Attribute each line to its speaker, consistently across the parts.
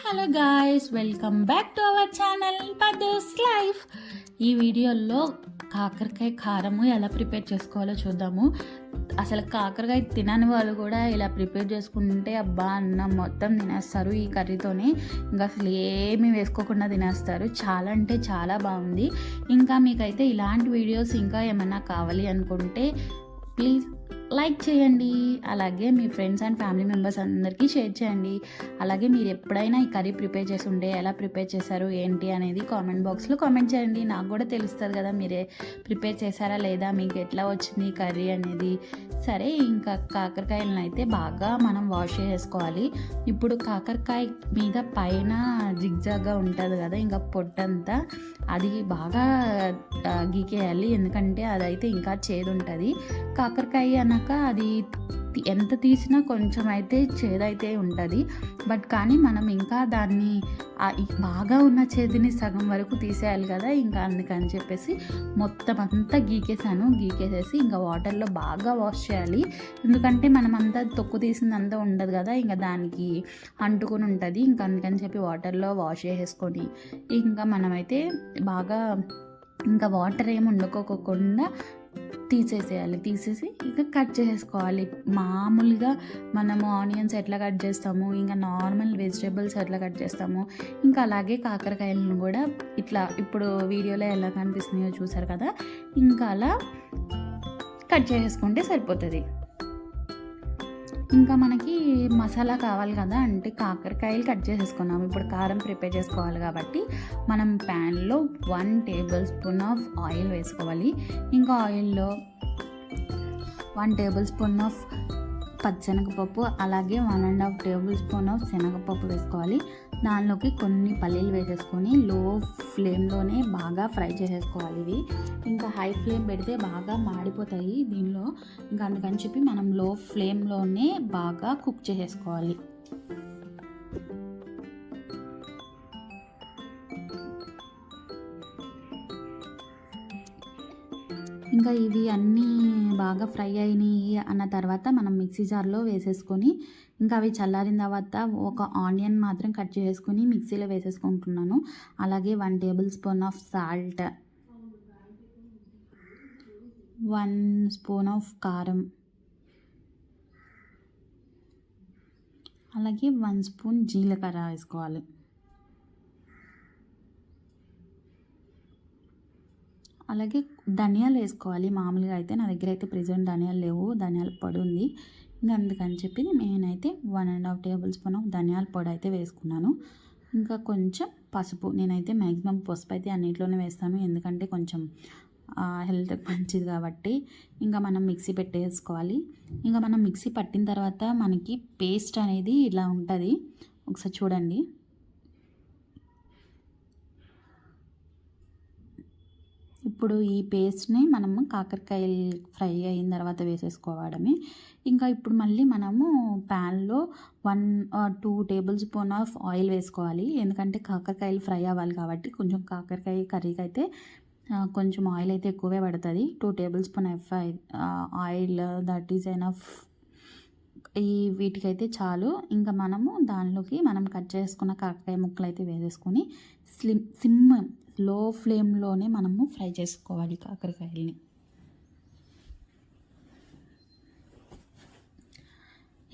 Speaker 1: Hello guys, welcome back to our channel Padhus life. ఈ వీడియోలో కాకరకాయ కారము ఎలా ప్రిపేర్ చేసుకోవాలో చూద్దాము. అసలు కాకరకాయ తినని వాళ్ళు కూడా ఇలా ప్రిపేర్ చేసుకుంటే అబ్బా అన్నం మొత్తం తినేస్తారు ఈ కర్రీతోనే. ఇంకా అసలు ఏమీ వేసుకోకుండా తినేస్తారు. చాలా అంటే చాలా బాగుంది. ఇంకా మీకైతే ఇలాంటి వీడియోస్ ఇంకా ఏమైనా కావాలి అనుకుంటే ప్లీజ్ లైక్ చేయండి. అలాగే మీ ఫ్రెండ్స్ అండ్ ఫ్యామిలీ మెంబర్స్ అందరికీ షేర్ చేయండి. అలాగే మీరు ఎప్పుడైనా ఈ కర్రీ ప్రిపేర్ చేసి ఉంటే ఎలా ప్రిపేర్ చేశారు ఏంటి అనేది కామెంట్ బాక్స్లో కామెంట్ చేయండి. నాకు కూడా తెలుస్తుంది కదా మీరే ప్రిపేర్ చేశారా లేదా, మీకు ఎట్లా వచ్చింది ఈ కర్రీ అనేది. సరే, ఇంకా కాకరకాయలను అయితే బాగా మనం వాష్ చేసుకోవాలి. ఇప్పుడు కాకరకాయ మీద పైన జిగ్జాగ్గా ఉంటుంది కదా, ఇంకా పొట్టంతా అది బాగా గీకేయాలి. ఎందుకంటే అదైతే ఇంకా చేదు ఉంటుంది. కాకరకాయ అన్నాక అది ఎంత తీసినా కొంచెం అయితే చేదైతే ఉంటుంది. బట్ కానీ మనం ఇంకా దాన్ని బాగా ఉన్న చేతిని సగం వరకు తీసేయాలి కదా, ఇంకా అందుకని చెప్పేసి మొత్తం అంతా గీకేసేసి ఇంకా వాటర్లో బాగా వాష్ చేయాలి. ఎందుకంటే మనం అంతా తొక్కు తీసిందంతా ఉండదు కదా, ఇంకా దానికి అంటుకొని ఉంటుంది. ఇంకా అందుకని చెప్పి వాటర్లో వాష్ చేసేసుకొని ఇంకా మనమైతే బాగా ఇంకా వాటర్ ఏమి వండుకోకుండా తీసేసి ఇక కట్ చేసేసుకోవాలి. మామూలుగా మనము ఆనియన్స్ ఎట్లా కట్ చేస్తాము, ఇంకా నార్మల్ వెజిటేబుల్స్ ఎట్లా కట్ చేస్తాము, ఇంకా అలాగే కాకరకాయలను కూడా ఇట్లా ఇప్పుడు వీడియోలో ఎలా కనిపిస్తున్నాయో చూసారు కదా, ఇంకా అలా కట్ చేసేసుకుంటే సరిపోతుంది. ఇంకా మనకి మసాలా కావాలి కదా, అంటే కాకరకాయలు కట్ చేసేసుకున్నాము. ఇప్పుడు కారం ప్రిపేర్ చేసుకోవాలి కాబట్టి మనం ప్యాన్లో 1 టేబుల్ స్పూన్ ఆఫ్ ఆయిల్ వేసుకోవాలి. ఇంకా ఆయిల్లో 1 టేబుల్ స్పూన్ ఆఫ్ పచ్చెనగపప్పు, అలాగే 1.5 టేబుల్ స్పూన్ ఆఫ్ శనగపప్పు వేసుకోవాలి. దానిలోకి కొన్ని పల్లీలు వేసేసుకొని లో ఫ్లేమ్లోనే బాగా ఫ్రై చేసేసుకోవాలి. ఇవి ఇంకా హై ఫ్లేమ్ పెడితే బాగా మాడిపోతాయి దీనిలో. ఇంకా అందుకని చెప్పి మనం లో ఫ్లేమ్లోనే బాగా కుక్ చేసేసుకోవాలి. ఇంకా ఇవి అన్నీ బాగా ఫ్రై అయినాయి అన్న తర్వాత మనం మిక్సీ జార్లో వేసేసుకొని ఇంకా అవి చల్లారిన తర్వాత ఒక ఆనియన్ మాత్రం కట్ చేసుకొని మిక్సీలో వేసేసుకుంటున్నాను. అలాగే 1 table spoon of salt, 1 spoon of కారం, అలాగే 1 స్పూన్ జీలకర్ర వేసుకోవాలి. అలాగే ధనియాలు వేసుకోవాలి. మామూలుగా అయితే నా దగ్గర అయితే ప్రెజెంట్ ధనియాలు లేవు, ధనియాల పొడి ఉంది. ఇంకా అందుకని చెప్పి నేనైతే 1.5 టేబుల్ స్పూన్ ఆఫ్ ధనియాల పొడి అయితే వేసుకున్నాను. ఇంకా కొంచెం పసుపు, నేనైతే మ్యాక్సిమం పసుపు అయితే అన్నింటిలోనే వేస్తాను, ఎందుకంటే కొంచెం హెల్త్ మంచిది కాబట్టి. ఇంకా మనం మిక్సీ పెట్టేసుకోవాలి. ఇంకా మనం మిక్సీ పట్టిన తర్వాత మనకి పేస్ట్ అనేది ఇలా ఉంటుంది, ఒకసారి చూడండి. ఇప్పుడు ఈ పేస్ట్ని మనము కాకరకాయలు ఫ్రై అయిన తర్వాత వేసేసుకోవడమే. ఇంకా ఇప్పుడు మళ్ళీ మనము ప్యాన్లో 1 or 2 table spoon of oil వేసుకోవాలి. ఎందుకంటే కాకరకాయలు ఫ్రై అవ్వాలి కాబట్టి కొంచెం కాకరకాయ కర్రీకి అయితే కొంచెం ఆయిల్ అయితే ఎక్కువే పడుతుంది. 2 table spoon oil that is enough. ఈ వీటికైతే చాలు. ఇంకా మనము దానిలోకి మనం కట్ చేసుకున్న కాకరకాయ ముక్కలు అయితే వేసేసుకొని సిమ్ లో ఫ్లేమ్లోనే మనము ఫ్రై చేసుకోవాలి కాకరకాయల్ని.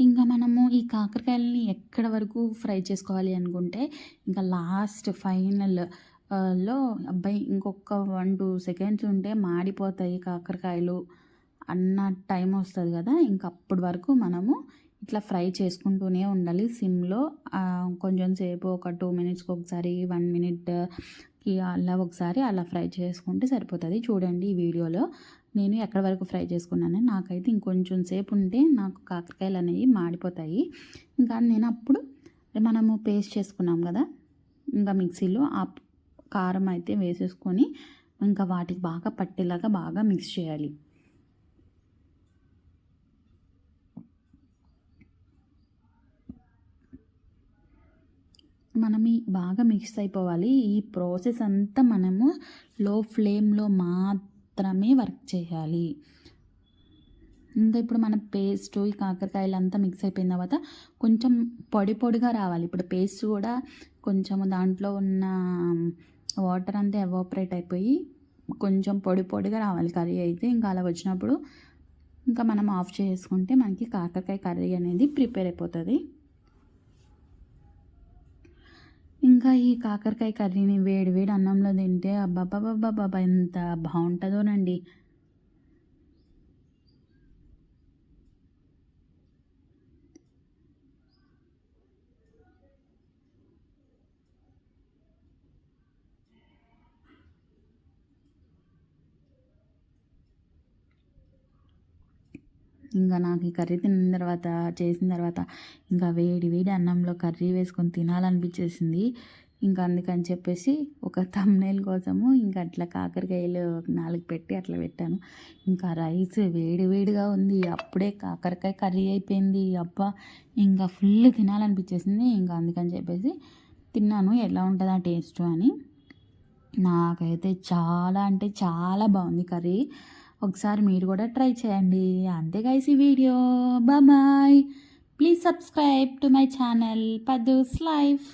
Speaker 1: ఇంకా మనము ఈ కాకరకాయలని ఎక్కడ వరకు ఫ్రై చేసుకోవాలి అనుకుంటే ఇంకా లాస్ట్ ఫైనల్లో అబ్బాయి ఇంకొక 1-2 సెకండ్స్ ఉంటే మాడిపోతాయి కాకరకాయలు అన్న టైం వస్తుంది కదా, ఇంకా అప్పటి వరకు మనము ఇట్లా ఫ్రై చేసుకుంటూనే ఉండాలి సిమ్లో. కొంచెం సేపు ఒక 2 మినిట్స్కి ఒకసారి, 1 మినిట్కి అలా ఒకసారి అలా ఫ్రై చేసుకుంటే సరిపోతుంది. చూడండి ఈ వీడియోలో నేను ఎక్కడి వరకు ఫ్రై చేసుకున్నాను. నాకైతే ఇంకొంచెం సేపు ఉంటే నాకు కాకరకాయలు అనేవి మాడిపోతాయి. ఇంకా నేను అప్పుడు మనము పేస్ట్ చేసుకున్నాం కదా, ఇంకా మిక్సీలో ఆ కారం అయితే వేసేసుకొని ఇంకా వాటికి బాగా పట్టేలాగా బాగా మిక్స్ చేయాలి. మనం బాగా మిక్స్ అయిపోవాలి. ఈ ప్రాసెస్ అంతా మనము లో ఫ్లేమ్లో మాత్రమే వర్క్ చేయాలి. ఇంకా ఇప్పుడు మన పేస్ట్ ఈ కాకరకాయలు అంతా మిక్స్ అయిపోయిన తర్వాత కొంచెం పొడి పొడిగా రావాలి. ఇప్పుడు పేస్ట్ కూడా కొంచెం దాంట్లో ఉన్న వాటర్ అంతా ఎవాపరేట్ అయిపోయి కొంచెం పొడి పొడిగా రావాలి కర్రీ అయితే. ఇంకా అలా వచ్చినప్పుడు ఇంకా మనం ఆఫ్ చేసుకుంటే మనకి కాకరకాయ కర్రీ అనేది ప్రిపేర్ అయిపోతుంది. ఇంకా ఈ కాకరకాయ కర్రీని వేడి వేడి అన్నంలో తింటే అబ్బాబ్బాబ్బాబ్బా ఎంత బాగుంటుందోనండి. ఇంకా నాకు ఈ కర్రీ తిన్న తర్వాత చేసిన తర్వాత ఇంకా వేడి వేడి అన్నంలో కర్రీ వేసుకొని తినాలనిపించేసింది. ఇంకా అందుకని చెప్పేసి ఒక థంబ్నెయిల్ కోసము ఇంకా అట్లా కాకరకాయలు 4 పెట్టి అట్లా పెట్టాను. ఇంకా రైస్ వేడి వేడిగా ఉంది, అప్పుడే కాకరకాయ కర్రీ అయిపోయింది. అబ్బా ఇంకా ఫుల్ తినాలనిపించేసింది. ఇంకా అందుకని చెప్పేసి తిన్నాను ఎలా ఉంటుందా టేస్ట్ అని. నాకైతే చాలా అంటే చాలా బాగుంది కర్రీ. ఒకసారి మీరు కూడా ట్రై చేయండి. అంతే గైస్ ఈ video. Bye. Please subscribe to my channel Paddu's life.